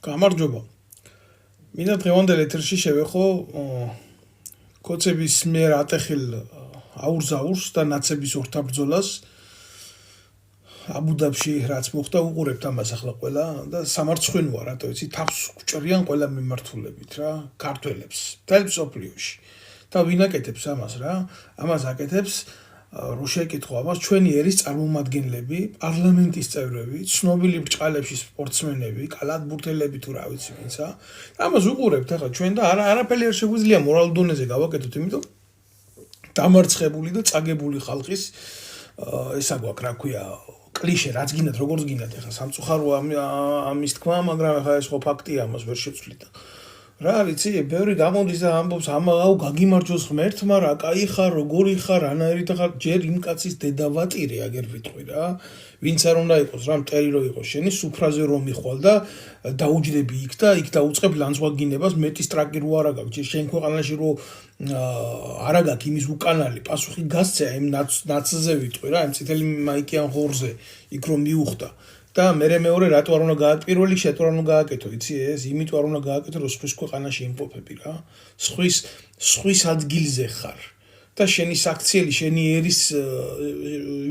გამარჯობა. მინდა დღევანდელ ეთერში შევეხო კოცების მიერ ატეხილ აურზაურს და ნაცების ორთაბრძოლას აბუდაბში რაც მოხდა უყურებთ ამას ახლა ყველა და სამარცხვინოა რატო იცი თავს გჭრიან ყველა მიმართულებით რა ქართველებს მთელ მსოფლიოში და ვინ აკეთებს ამას რა ამას აკეთებს რო შეკითხო ამას ჩვენი ერის წარმომადგენლები პარლამენტის წევრები ცნობილი ბრჭყალებში სპორტსმენები კალათბურთელები თუ რა ვიცი ვინცა ამას უყურებთ ახლა ჩვენ და არაფერი არ შეგვიძლია მორალურ დონეზე გავაკეთოთ იმიტომ დამარცხებული და წაგებული ხალხის ესა გვაქვს რა ქვია კლიშე რაც გინდათ როგორც გინდათ ახლა სამწუხაროა ამის თქვა მაგრამ ახლა ეს ხო ფაქტია ამას ვერ შეცვლით რა ვიცი ბევრი გამოდის და ამბობს აუ გაგიმარჯოს ღმერთმა რა კაი ხარ როგორი ხარ რანაირით ხარ ჯერ იმ კაცის დედავატირე აგერ ვიტყვი რა ვინც არ უნდა იყოს რა მტერი რო იყოს შენი სუფრაზე რომ მიხვალ და დაუჯდები იქ და იქ დაუწყებ ლანძღვაგინებას მეტის ტრაკი რო არა გაქვს ჯერ შენ ქვეყანაში რო არა გაქვს იმის უკანალი პასუხი გასცე იმ ნაცზე ვიტყვი რა იმ წითელი მაიკიან ღორზე იქ რომ მიუხვდა და მეორე რატო არ უნდა გააკეთო შეტო არ უნდა გააკეთო იცი ეს იმიტომ არ უნდა გააკეთო რომ სხვის ქვეყანაში იმყოფები რა სხვის ადგილზე ხარ და შენი საქციელი შენი ერის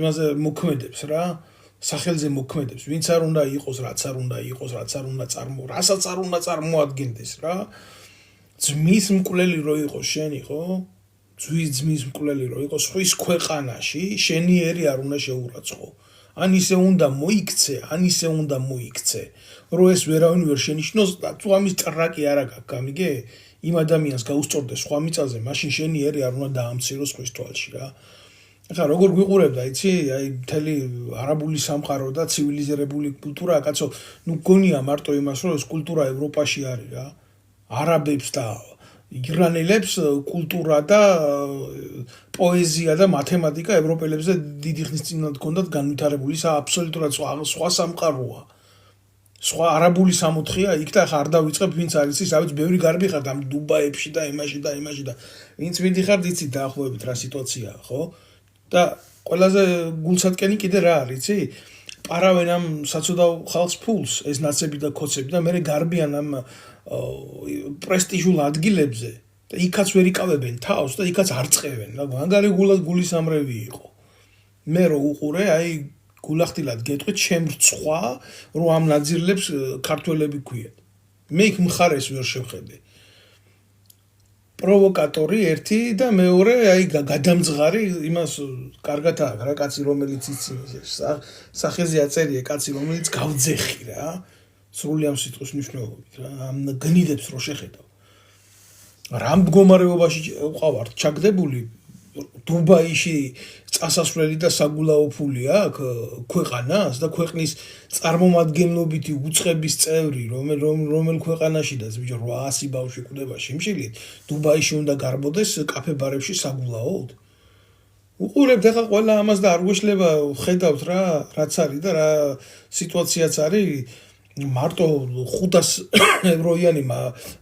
იმაზე მოქმედებს რა სახელზე მოქმედებს ვინც არ უნდა იყოს რაც არ უნდა იყოს რაც არ უნდა რასაც არ უნდა წარმოადგენდეს რა ძმის მკვლელი რო იყოს შენი ხო ძმის მკვლელი რო იყოს სხვის ქვეყანაში შენი ერი არ უნდა შეურაცხო ან ისე უნდა მოიქცე რო ეს ვერავინ ვერ შენიშნოს და თუ ამის ტრაკი არა გაქვს გამიგე იმ ადამიანს გაუსწორდეს სხვა მიწაზე მაშინ შენი ერი არ უნდა დაამციროს ხვის თვალში რა ახლა როგორ გვიყურებდა იცი აი მთელი არაბული სამყარო და ცივილიზირებული კულტურა კაცო ნუ გონია მარტო იმას რომ ეს კულტურა ევროპაში არის რა არაბებს და ირანელებს კულტურა და პოეზია და მათემატიკა ევროპელებზე დიდი ხნის წინ ჰქონდათ განვითარებული აბსოლუტურად სხვა სამყაროა სხვა არაბული სამოთხია იქ და ხარ დავიწყებ ვინც არის ის რა ვიცი ბევრი გარბი ხარ და დუბაებში და იმაში და ვინც მიდიხარ იცი დაახლოებით რა სიტუაციაა ხო და ყველაზე გულსატკენი კიდე რა არის იცი პარავენ ამ საცოდავ ხალხს ფულს ეს ნაცები და კოცები და მე გარბიან ამ პრესტიჟულ ადგილებზე და იქაც ვერ იკავებენ თავს და იქაც არ წევენ რა მაგარი გულისამრევი იყო მე რო უყურე აი გულახდილად გეტყვით შემრცხვა რომ ამ ნაძირლებს ქართველები ქვია მე იქ მხარეს ვერ შევხედე პროვოკატორი ერთი და მეორე აი გადამძღარი იმას კარგად აქვს რა კაცი რომელიც იცის სახეზე აწერია კაცი რომელიც გავძეხი რა სრული ამ სიტყვის მნიშვნელობით რა ამ გნიდებს რო შეხედავ რა მდგომარეობაში ვყავართ ჩაგდებული დუბაიში წასასვლელი და საგულაო ფული აქვს ქვეყანას და ქვეყნის წარმომადგენლობითი უწყების წევრი რომელ ქვეყანაშიდაც ბიჭო 800 ბავშვი კვდება შიმშილით დუბაიში უნდა გარბოდეს კაფე ბარებში საგულაოდ უყურებთ ახლა ყველა ამას და არ გვეშლება ხედავთ რა რაც არის და რა სიტუაციაც არის მარტო 500 ევროიანი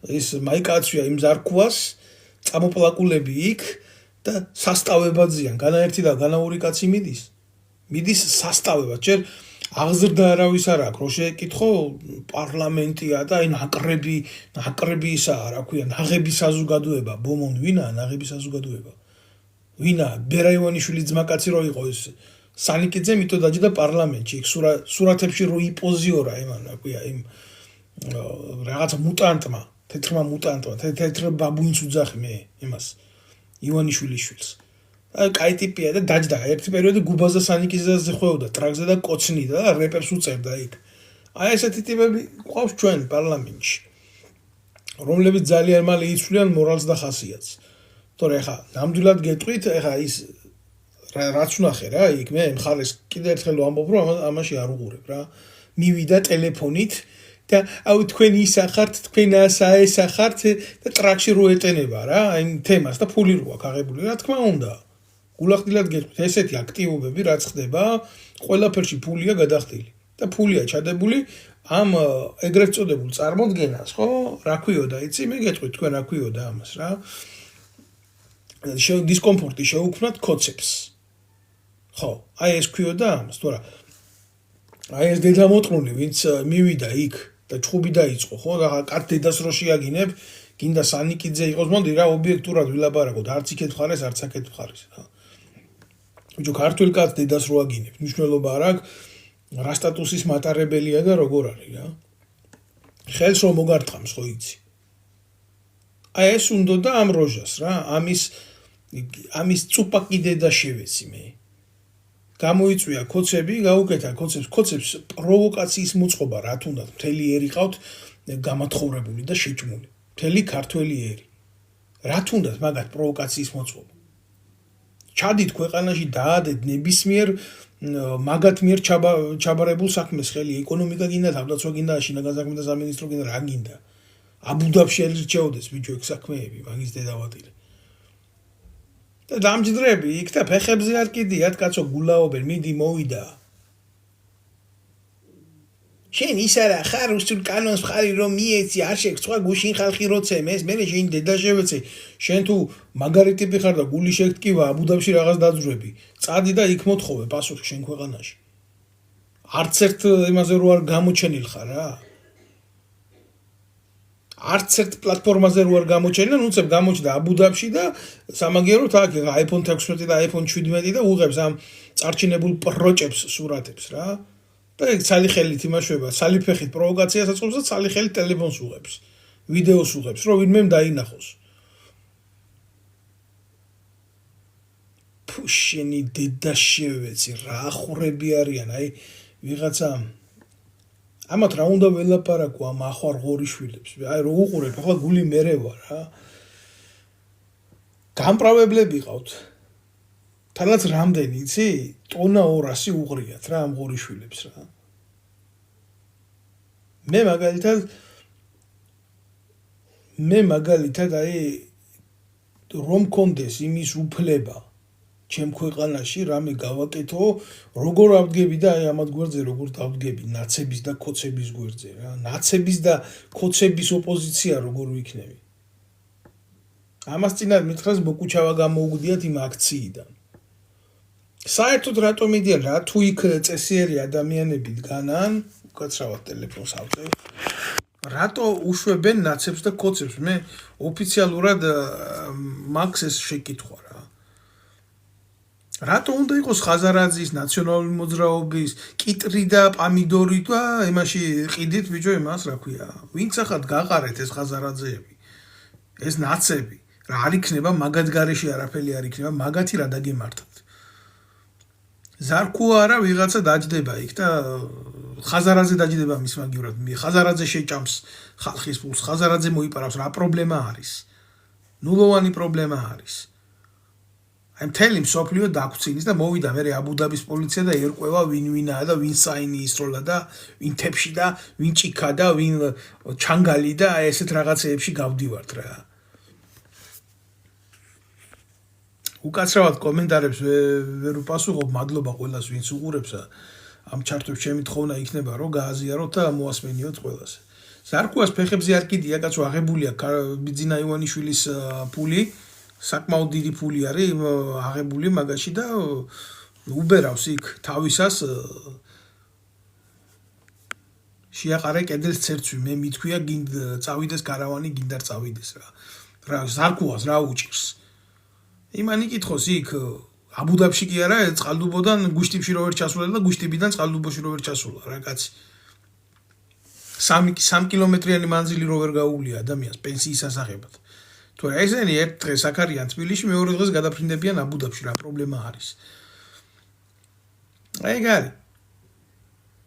ის მაიკაცია იმ ზარქუას წამოპლაკულები იქ და სასტავებადზიან განაერთი და განაური კაცი მიდის სასტავებად ჯერ აღზრდა არავის არ აქვს რო შეეკითხო პარლამენტია და აი ნაკრები ისაა რა ქვია ნაღების საზოგადოება ბომონ ვინაა ნაღების საზოგადოება ვინაა ბერაივანიშვილის ძმაკაცი რო იყო ეს სანიკიძე მითოდაჯი და პარლამენტში იქ სურათებში რო იპოზიორა იმან რა ქვია იმ რაღაცა მუტანტმა თეთრ ბაბუინს უძახი მე იმას ივანიშვილის შვილს აი კაი ტიპია და დაჯდა ერთი პერიოდი გუბაზე სანიკიძეზე ხვეოდა ტრაქზე და კოცნიდა და რეპერს უწერდა იქ აი ესეთი ტიპები ყავს ჩვენ პარლამენტში რომლებიც ძალიან მალე იცვლიან მორალს და ხასიათს თორე ხა ნამდვილად გეტყვით ხა ის რაც ვნახე რა იქ მე მხარეს კიდე ერთხელ ვამბობ რომ ამაში არ უყურებ რა მივიდა ტელეფონით და აუ თქვენ ისახართ თქვენ ასახართ და ტრაქში რო ეტენება რა აი თემას და ფული რო აქვს აღებული რა თქმა უნდა გულახდილად გეტყვით ესეთი აქტივობები რაც ხდება ყველაფერში ფულია გადახდილი და ფულია ჩადებული ამ ეგრეთ წოდებულ წარმოდგენას ხო რა ქვიოდა იცი მე გეტყვით თქვენ რა ქვიოდა ამას რა დისკომფორტი შეუქმნათ კოცებს ხო აი ეს ქვიოდა ამას თორა აი ეს დედამოწმული ვინც მივიდა იქ და ჩხუბი დაიწყო, ხო? და კაც დედას რო შეაგინებ, გინდა სანიკიძე იყოს, მოდი რა ობიექტურად ვილაპარაკოთ, არც იქეთ მხარეს, არც აქეთ მხარეს, რა. ბიჭო, ქართველ კაც დედას რო აგინებ, მნიშვნელობა არ აქვს, რა სტატუსის მატარებელია და როგორ არის, რა. ხელს რომ მოგარტყამს, ხო იცი. აი ეს უნდა და ამ როჟას, რა, ამის წუპაკი დედა შევეცი მე. გამოიწვია კოცები, გაუკეთა კოცებს პროვოკაციის მოწყობა რა თუნდაც მთელი ერი ყავთ გამათხოვრებული და შეჭმული. მთელი ქართველი ერი. რა თუნდაც მაგათ პროვოკაციის მოწყობა. ჩადით ქვეყანაში დაადეთ ნებისმიერ მაგათ მიერ ჩაბარებულ საქმეს ხელი, ეკონომიკა გინდა, თავდაცვა გინდა, შინაგან საქმეთა სამინისტრო გინდა, რა გინდა. აბუდაბში ელირჩეოდეს ბიჭო ეგ საქმეები, მაგის დედავატირე. და დამჯდრები იქ და ფეხებზე არ კიდიათ, კაცო გულაობენ, მიდი მოვიდა. შენ ის არა ხარ უსტულ კანონს ხარი რომ მიეცი, არ შეგ სხვა გუშინ ხალხი როცემეს, მე შენ დედა შევეცე, შენ თუ მაგარი ტიპი ხარ და გული შეგტკივა, აბუდაბში რაღაც დაძვრები. წადი და იქ მოთხოვე პასუხი შენ ქვეყანაში. არც ერთ იმაზე რო არ გამოჩენილ ხარ რა. არც ერთ პლატფორმაზე რო არ გამოჩენილა, უცებ გამოჩნდა აბუდაბში და სამაგიეროდ აქ iPhone 16 და iPhone 17 და უღებს ამ წარჩინებულ პროჭებს სურათებს რა. და ეგ ცალი ხელით იმაშვება, ცალი ფეხით პროვოკაციას აწყობს და ცალი ხელით ტელეფონს უღებს, ვიდეოს უღებს, რომ ვინმე დაინახოს. შენი დედა შევეცი, რა ხურები არიან, აი ვიღაცა ამათ რა უნდა ველაპარაკო ამ ახوار ღორიშვილებს. აი რო უყურებ, ახლა გული მერე ვარ რა. გამправებლები ყავთ. თანაც რამდენი, იცი? ტონა 200 უღრიათ რა ამ ღორიშვილებს რა. მე მაგალითად აი რომ კონდეს იმის უფლება ჩემ ქვეყანაში რამე გავაკეთო, როგორ ავდგები და აი ამათ გვერდზე როგორ დავდგები ნაცების და კოცების გვერდზე რა. ნაცების და კოცების ოპოზიცია როგორ ვიქნები. ამას წინათ მითხრას ბოკუჩავა გამოუგდიათ იმ აქციიდან. საერთოდ რატომ იდეა რა თუ იქ წესიერი ადამიანები დგანან, უკაცრავად ტელეფონს ავწევ. რატო უშვებენ ნაცებს და კოცებს? მე ოფიციალურად მაქვს ეს შეკითხვა რა. რატო უნდა იყოს ხაზარაძის, ნაციონალური მოძრაობის, კიტრი და პამიდორი და იმაში ყიდით ბიჭო იმას რა ქვია. ვინც ახლა გაყარეთ ეს ხაზარაძეები, ეს ნაცები, რა არ იქნება მაგათ გარეშე არაფერი არ იქნება, მაგათი რა დაგემართათ. ზარქუა არა ვიღაცა დაჯდება იქ და ხაზარაძე დაჯდება მის მაგივრად. ხაზარაძე შეჭამს ხალხის ფულს, ხაზარაძე მოიპარავს, რა პრობლემა არის? ნულოვანი პრობლემა არის. აი მთელი მსოფლიო დაგვცინის და მოვიდა მე აბუდაბის პოლიცია და ერკვევა ვინ ვინაა და ვინ საინი ისროლა და ვინ თებში და ვინ ჭიქა და ვინ ჩანგალი და ესეთ რაღაცეებში გავდივართ რა. უკაცრავად კომენტარებს ვერ უპასუხობ, მადლობა ყველას ვინც უყურებს. ამ ჩარტებს ჩემი თხოვნა იქნება რომ გააზიაროთ და მოასმენიოთ ყველას. ზარქუას ფეხებზე არ კიდია, კაცო აღებულია ბიძინა ივანიშვილის ფული, საკმაოდ დიდი ფული არის აღებული მაგაში და უბერავს იქ თავისას შეაყარე კედელს ცერცვი, მე მithქვია გინდ წავიდეს გარავანი, გინდა წავიდეს რა. რა ზარქუას რა უჭირს. იმან იკითხოს იქ აბუდაბში კი არა, წყალდუბოდან გუშტიბში რო ვერ ჩასულა და გუშტიბიდან წყალდუბოში რო ვერ ჩასულა რა კაცი. 3 კილომეტრიანი მანძილი რო ვერ გაუვლია ადამიანს პენსიის ასახებად. თუ ესენი ერთ დღეს აქ არიან თბილისში, მეორე დღეს გადაფრინდებიან აბუდაბში, რა პრობლემა არის. ეგ არის.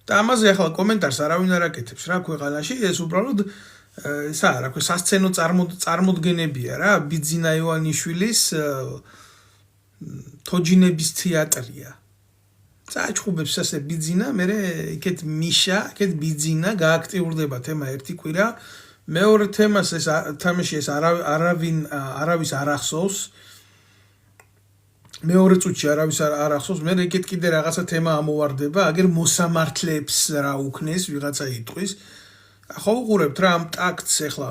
და ამაზე ახლა კომენტარს არავინ არ აკეთებს რა ქვეყანაში, ეს უბრალოდ ესა რა ქვია სასცენო წარმოდგენებია რა, ბიძინა ივანიშვილის თოჯინების თეატრია. წააჩხუბებს ასე ბიძინა, მე იქეთ მიშა, იქეთ ბიძინა გააქტიურდება თემა ერთი კვირა, მეორე თემას ეს თამაში ეს არავის არ ახსოვს. მეორე წუთში არავის არ ახსოვს, მე იქეთ კიდე რაღაცა თემა ამოვარდება, აგერ მოსამართლეებს რა უქნეს, ვიღაცა იტყვის. ახლა უყურებთ რა ამ ტაქტს ახლა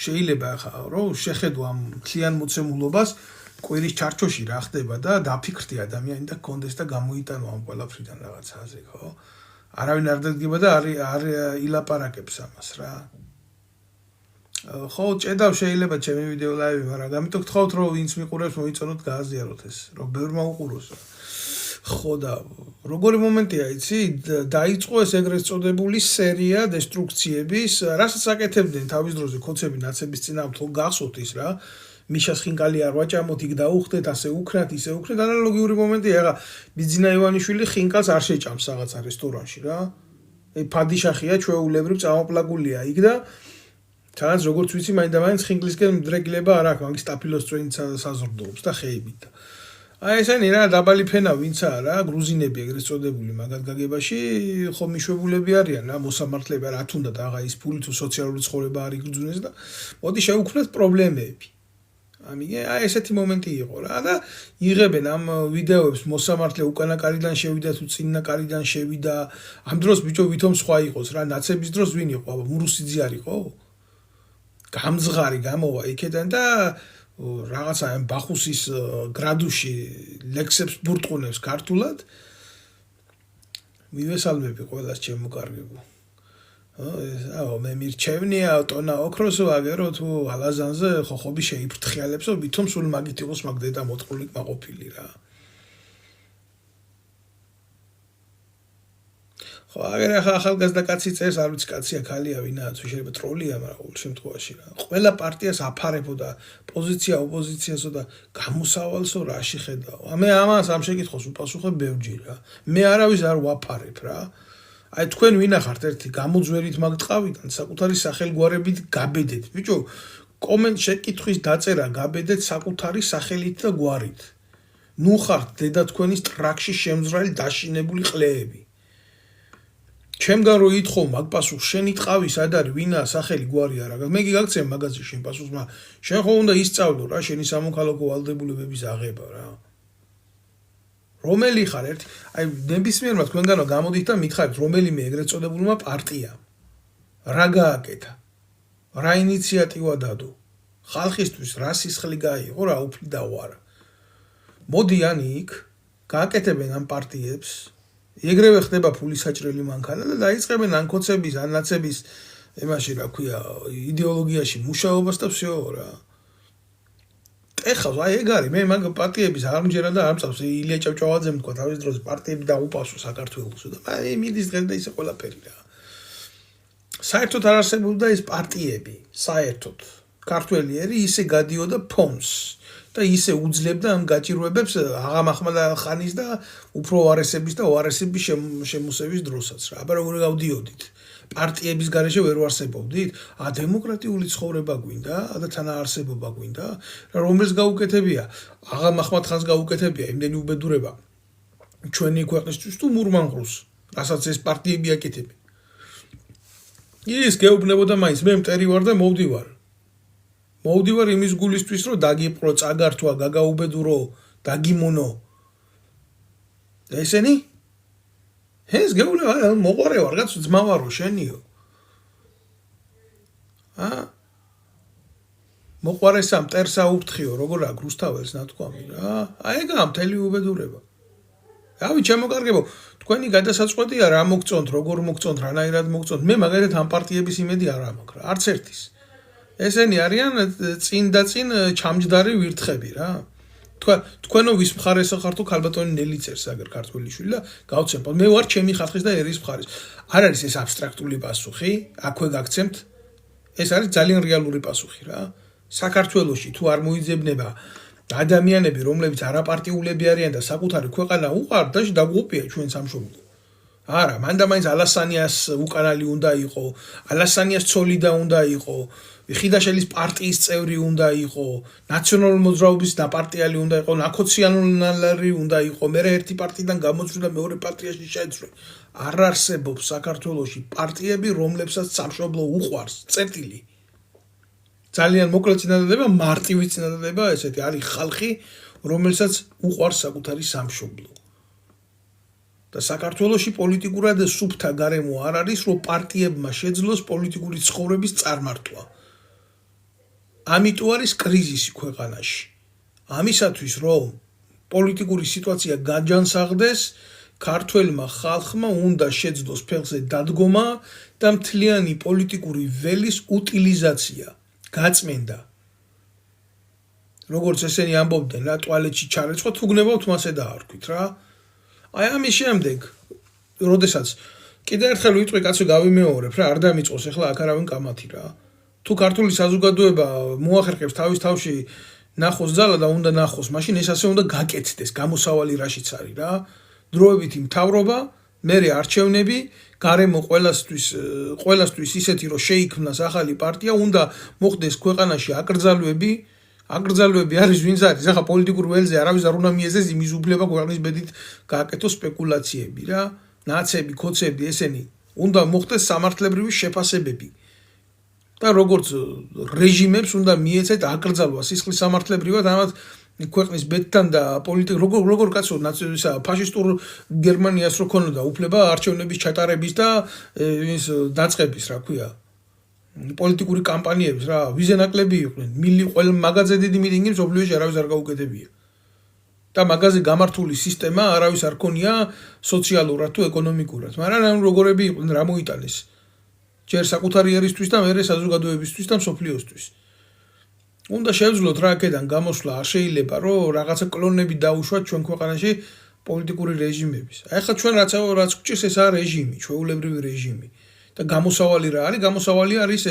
შეიძლება ახლა რომ შეხედო ამ მთლიან მოცემულობას კვირის ჩარჩოში რა ხდება და დაფიქრდი ადამიანი და კონდეს და გამოიტანო ამ ყველაფრიდან რაღაცაზე, ხო? არავინ არ დადგება და არ ილაპარაკებს ამას რა. ხო, ჭედავ შეიძლება ჩემი ვიდეო ლაივი, მაგრამ ამიტომ გთხოვთ რომ ვინც მიყურებს მოიწონოთ გააზიაროთ ეს, რომ ბევრმა უყუროს. ხო და როგორი მომენტია იცი? დაიწყო ეს ეგრეთ წოდებული სერია დესტრუქციების, რასაც აკეთებდნენ თავის დროზე ქოცები ნაცების წინააღმდეგ გახსოვთ ის რა. მიშას ხინკალი არ ვაჭამოთ, იქ დაუხდეთ, ასე უკრათ, ისე უკრათ, ანალოგიური მომენტია, რა. ბიძინა ივანიშვილი ხინკალს არ შეჭამს რაღაცა რესტორანში რა. ფადიშახია, ჩვეულებრივ წამოპლაგულია იქ და სადაც როგორც ვიცი, მაინდა-მაინც ხინკლისკენ მდრეკილება არ აქვს, მაგის სტაფილოს წვენით საზრდოობს და ხეებით. აი ესენი რა დაბალი ფენა ვინცაა რა, გრუზინები ეგრეთ წოდებული მაგათ გაგებაში, ხო მიშვებულები არიან რა, მოსამართლეები რა თუნდაც აღა ის ფული თუ სოციალური ცხოვრება არ იგრძნეს და მოდი შევუქმნათ პრობლემები. ამიგე, აი ესეთი მომენტი იყო რა და იღებენ ამ ვიდეოებს მოსამართლე უკანა კარიდან შევიდა თუ წინა კარიდან შევიდა. ამ დროს ბიჭო ვითომ სხვა იყოს რა, ნაცების დროს ვინ იყო? აბა მურუსიძე არ იყო? გამძღარი გამოვა იქიდან და რაღაცა ამ ბახუსის გრადუსში ლექსებს ბურტყუნებს ქართულად. მივესალმები ყველას ჩემო კარგებო. მე მირჩევნია ტონა ოქროსო აგერო თუ ალაზანზე ხოხობი შეიფრთხიალებსო, ვითომ სულ მაგით იყოს მაგ დედა მოწყული მაყოფილი რა. ხო, აგერ ახალგაზრდა კაცი წერს, არ ვიცი კაცია ქალია ვინაა, თუ შეიძლება ტროლია, მაგრამ ყოველ შემთხვევაში რა. ყველა პარტიას აფარებო და პოზიცია ოპოზიციასო და გამოსავალსო რაში ხედავ. მე ამას ამ შეკითხოს უპასუხებ ბევრჯერ რა. მე არავის არ ვაფარებ რა. აი თქვენ ვინახართ ერთი გამოძვერით მაგ ტყავიდან საკუთარი სახელგვარებით გაბედეთ. ბიჭო, კომენტ შეკითხვის დაწერა გაბედეთ საკუთარი სახელით და გვარით. ნუ ხართ დედა თქვენის ტრაქში შემძრალი დაშინებული ყლეები. ჩემგან რო ითხოვ მაგ პასუხს, შენი ტყავი სად არის, ვინაა სახელი გვარი არა. მე გიგაქცევ მაგაზე შენ პასუხს, მაგრამ შენ ხო უნდა ისწავლო რა, შენი სამოქალაქო ვალდებულებების აღება რა. რომელი ხარ ერთი, აი ნებისმიერმა თქვენგანო გამოდით და მითხარით რომელიმე ეგრეთ წოდებულმა პარტიამ რა გააკეთა, რა ინიციატივა დადო, ხალხისთვის რა სისხლი გაიღო, რა უფლი დაუარა. მოდიან იქ, გააკეთებენ ამ პარტიებს, ეგრევე ხდება ფულის საჭრელი მანქანა და დაიწყებენ ან ქოცების, ან ნაცების ემაში რა ქვია, იდეოლოგიაში მუშაობას და всё რა. ეხლა აი ეგ არის, მე მაგ პარტიების არ მჯერა და არ მწავს ილია ჭავჭავაძემ თქვა თავის დროს პარტიები დაუპასო საქართველოსო და აი მიდის დღეს და ისე ყველაფერი რა. საერთოდ არ არსებობდა ეს პარტიები, საერთოდ. ქართველიერი ისე გადიოდა ფონს და ისე უძლებდა ამ გაჭირვებებს აღამ ახმადა ხანის და უფრო უარესების და უარესების შემოსევის დროსაც რა. აბა როგორ გავდიოდით? პარტიების გარეშე ვერ ვარსებობდით? დემოკრატიული ცხოვრება გვინდა და თანაარსებობა გვინდა, რომელს გაუკეთებია? აღამ ახმად ხანს გაუკეთებია იმდენი უბედურება ჩვენი ქვეყნისთვის თუ მურმანყრუს, რასაც ეს პარტიები აკეთებენ. ის გეუბნებოდა მაინც, მე მტერი ვარ და მოვდივარ. მოვდივარ იმის გულისთვის, რომ დაგიპყრო, წაგართვა, გაგაუბედურო, დაგიმონო. და ესენი? ეს გეუბნება, მოყარე ვარ, კაც ძმა ვარო, შენიო. მოყარესა მტერსა უფრთხიო, როგორ აქვს რუსთაველს ნათქვამი რა. აი ეგაა მთელი უბედურება. რავი, ჩემო კარგებო, თქვენი გადასაწყვეტია რა მოგწონთ, როგორ მოგწონთ, რანაირად მოგწონთ. მე მაგალითად ამ პარტიების იმედი არ მაქვს რა, არც ერთის. ესენი არიან წინ და წინ ჩამჯდარი ვირთხები რა. თქვენო ვის მხარეს ხართო ქალბატონი ნელი წერს აგერ ქართველიშვილი და გავცემთ. მე ვარ ჩემი ხალხის და ერის მხარეს. არ არის ეს აბსტრაქტული პასუხი, აქვე გაგცემთ. ეს არის ძალიან რეალური პასუხი რა. საქართველოში თუ არ მოიძებნება ადამიანები, რომლებიც არაპარტიულები არიან და საკუთარი ქვეყანა უყართ და დაგუპია ჩვენ სამშობლო. არა, მანდ-მაინც ალასანიას უკანალი უნდა იყო, ალასანიას ცოლი და უნდა იყო, ხიდაშელის პარტიის წევრი უნდა იყო, ნაციონალური მოძრაობის დაპარტიალი უნდა იყო, ნაქოციანული უნდა იყო, მე ერთი პარტიიდან გამოწვი და მეორე პარტიაში შეეცვლე. არ არსებობს საქართველოში პარტიები, რომლებსაც სამშობლო უყვარს, წერტილი. ძალიან მოკლე წინადადება, მარტივი წინადადება, ესეთი არის ხალხი, რომელსაც უყვარს საკუთარი სამშობლო. და საქართველოში პოლიტიკურად სუფთა გარემო არ არის, რომ პარტიებმა შეძლოს პოლიტიკური ცხოვრების წარმართვა. ამიტომ არის კრიზისი ქვეყანაში. ამისათვის, რომ პოლიტიკური სიტუაცია გაჯანსაღდეს, ქართველმა ხალხმა უნდა შეძლოს ფეხზე დადგომა და მთლიანი პოლიტიკური ველის უტილიზაცია, გაწმენდა. როგორც ესენი ამბობდნენ, რა ტუალეტში ჩარეცხოთ, თუ გნებავთ მასე დაარქვით რა. აი ამის შემდეგ, როდესაც კიდევ ერთხელ ვიტყვი კაცო გავიმეორებ რა, არ დამიწყოს ახლა აქ არავინ კამათი რა. თუ ქართული საზოგადოება მოახერხებს თავის თავში ნახოს ძალა და უნდა ნახოს, მაშინ ეს ასე უნდა გაკეთდეს, გამოსავალი რაშიც არის რა. დროებითი მთავრობა, მერე არჩევნები, გარემო ყველასთვის ისეთი რომ შეიქმნას ახალი პარტია, უნდა მოხდეს ქვეყანაში აკრძალვები არის ვინც არის, ახლა პოლიტიკურ ველზე არავის არ უნდა მიეძეს იმის უფლება ქვეყნის ბედით გააკეთოს სპეკულაციები რა, ნაცები, ქოცები ესენი, უნდა მოხდეს სამართლებრივი შეფასებები. და როგორც რეჟიმებს უნდა მიეცეთ აკრძალვა სისხლის სამართლებრივად ამათ ქვეყნის ბედთან და როგორ კაცო ფაშისტურ გერმანიას რო ქონოდა უფლება არჩევნების ჩატარების და ის დაწყების რა ქვია პოლიტიკური კამპანიების რა ვიზე ნაკლები იყვნენ ყველა მაღაზია დიდი მიტინგი მსოფლიოში არავის არ გაუკეთებია და მაღაზია გამართული სისტემა არავის არ ქონია სოციალურად თუ ეკონომიკურად მაგრამ როგორები იყვნენ რა მოიტანეს ჯერ საკუთარი ერისთვის და მერე საზოგადოებისთვის და მსოფლიოსთვის უნდა შევძლოთ რა აქედან გამოსვლა არ შეიძლება რომ რაღაცა კლონები დაუშვათ ჩვენ ქვეყანაში პოლიტიკური რეჟიმების. აი ხა ჩვენ რაც გვჭირს ეს არის რეჟიმი, ჩვეულებრივი რეჟიმი. და გამოსავალი რა არის? გამოსავალი არის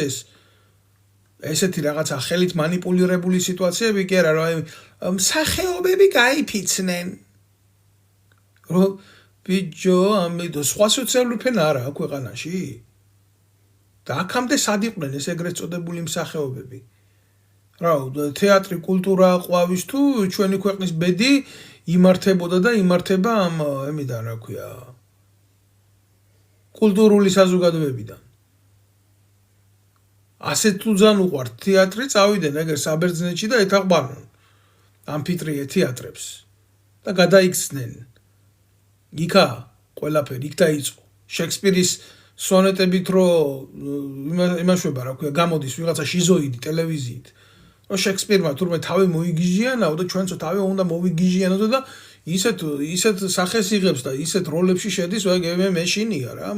ესეთი რაღაცა ხელით მანიპულირებული სიტუაციები კი არა რომ სახეობები გაიფიცნენ. რომ ბიჭო ამით სხვა სოციალური ფენა არა ქვეყანაში? და აქამდე სად იყვნენ ეს ეგრეთ წოდებული მსახეობები? რა თეატრი, კულტურა ყვავის თუ ჩვენი ქვეყნის ბედი იმართებოდა და იმართება ამ ემიდან რა ქვია კულტურული საზოგადოებიდან. ასეთ თუ ძალიან უყვართ თეატრი, წავიდნენ ეგერ საბერძნეთში და ეთაყვანონ ამფიტრიე თეატრებს და გადაიქცნენ. იქა ყველაფერი, იქ დაიწყო. შექსპირის სონეტებით რო იმაშვება რა ქვია, გამოდის ვიღაცა შიზოიდი ტელევიზიით. რომ შექსპირმა თურმე თავი მოიგიჟიანაო და ჩვენც თავი უნდა მოვიგიჟიანოთ და ისეთ სახეს იღებს და ისეთ როლებში შედის, ვაგებე მეშინია რა.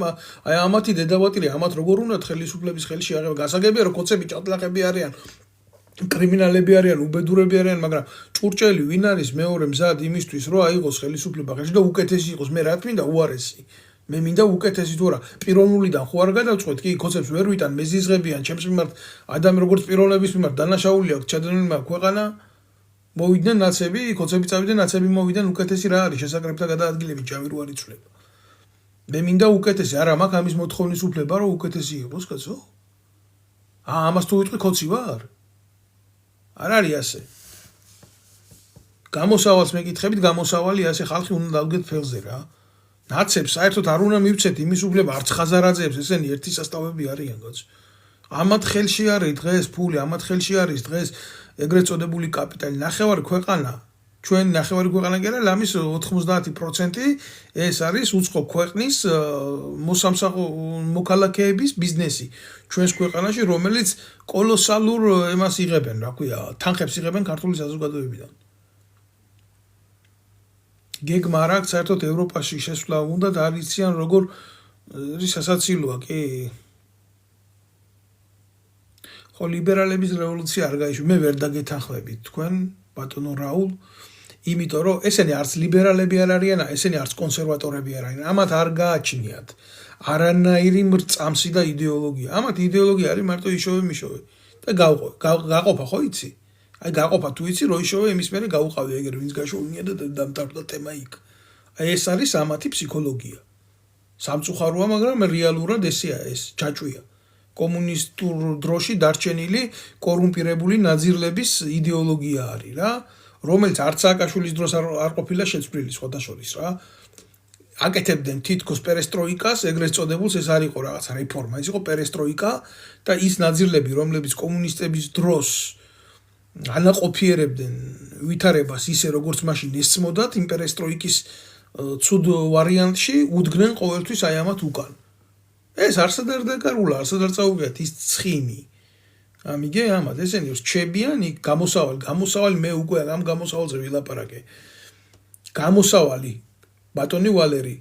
აი ამათი დედავატირი, ამათ როგორ უნდათ ხელისუფლების ხელში აღება. გასაგებია რომ კოცები ჭადლახები არიან, კრიმინალები არიან, უბედურები არიან, მაგრამ ჭურჭელი ვინ არის მეორე მზად იმისთვის, რომ აიღოს ხელისუფლება ხელში და უკეთესი იყოს. მე რა თქმა უნდა უარესი. მე მინდა უკეთესი თუ რა პიროვნულიდან ხო არ გადავწყვეტ კი კოცებს ვერ ვიტან მეზიზღებიან ჩემს მიმართ ადამი როგორც პიროვნების მიმართ დანაშაული აქვს ჩადენილი ქვეყანა მოვიდნენ ნაცები კოცები წავიდნენ ნაცები მოვიდნენ უკეთესი რა არის შესაკრებთა გადაადგილები ჯამი რო არ იცვლება მე მინდა უკეთესი არა მაქვს ამის მოთხოვნის უფლება რომ უკეთესი იყოს კაცო ამას თუ ვიტყვი კოცი ვარ არ არის ასე გამოსავალს მეკითხებით გამოსავალი ასე ხალხი უნდა დავდგეთ ფეხზე რა ნაცებს საერთოდ არ უნდა მივცეთ იმის უფლება არც ხაზარაძეებს ესენი ერთი სასწავლები არიან კაცო ამათ ხელში არის დღეს ფული ამათ ხელში არის დღეს ეგრეთ წოდებული კაპიტალი ნახევარი ქვეყანა ჩვენ ნახევარი ქვეყანა კი არა ლამის 90% ეს არის უცხო ქვეყნის მოსამსახო მოქალაქეების ბიზნესი ჩვენს ქვეყანაში რომელიც კოლოსალურ ემას იღებენ რა ქვია თანხებს იღებენ ქართული საზოგადოებიდან გეგმა არ აქვს საერთოდ ევროპაში შესვლა უნდა და არ იციან როგორ ის სასაცილოა კი ხო ლიბერალების რევოლუცია არ გაიშვა მე ვერ დაგეთანხმებით თქვენ ბატონო რაულ იმიტომ რომ ესენი არც ლიბერალები არ არიან ესენი არც კონსერვატორები არ არიან ამათ არ გააჩნიათ არანაირი მრწამსი და იდეოლოგია ამათ იდეოლოგია არის მარტო იშოვე მიშოვე და გაყოფა ხო იცი აი გაყოფა თუ იცი რო იშოვე იმის მერე გაუყავი ეგერ ვინც გაშოვნია და დამტარდა თემა იქ აი ეს არის ამათი ფსიქოლოგია სამწუხაროა მაგრამ რეალურად ესეა ეს ჩაჭვია კომუნისტურ დროში დარჩენილი კორუმპირებული ნაძირლების იდეოლოგია არის რა რომელიც არც სააკაშვილის დროს არ ყოფილა შეცვლილი სხვათა შორის რა აკეთებდნენ თითქოს პერესტროიკას ეგრეთ წოდებულს ეს არ იყო რაღაცა რეფორმა ეს იყო პერესტროიკა და ის ნაძირლები რომლებიც კომუნისტების დროს ანაყოფიერებდნენ ვითარებას ისე როგორც მაშინ ესწმოდათ იმ პერესტროიკის ცუდ ვარიანტში უდგნენ ყოველთვის აი ამათ უკან ეს არსად არ დაკარულა არსად არ წაუგეთ ის ცხიმი ამიგე ამათ ესენი რჩებიან იქ გამოსავალი მე უკვე ამ გამოსავალზე ვილაპარაკე გამოსავალი ბატონი ვალერი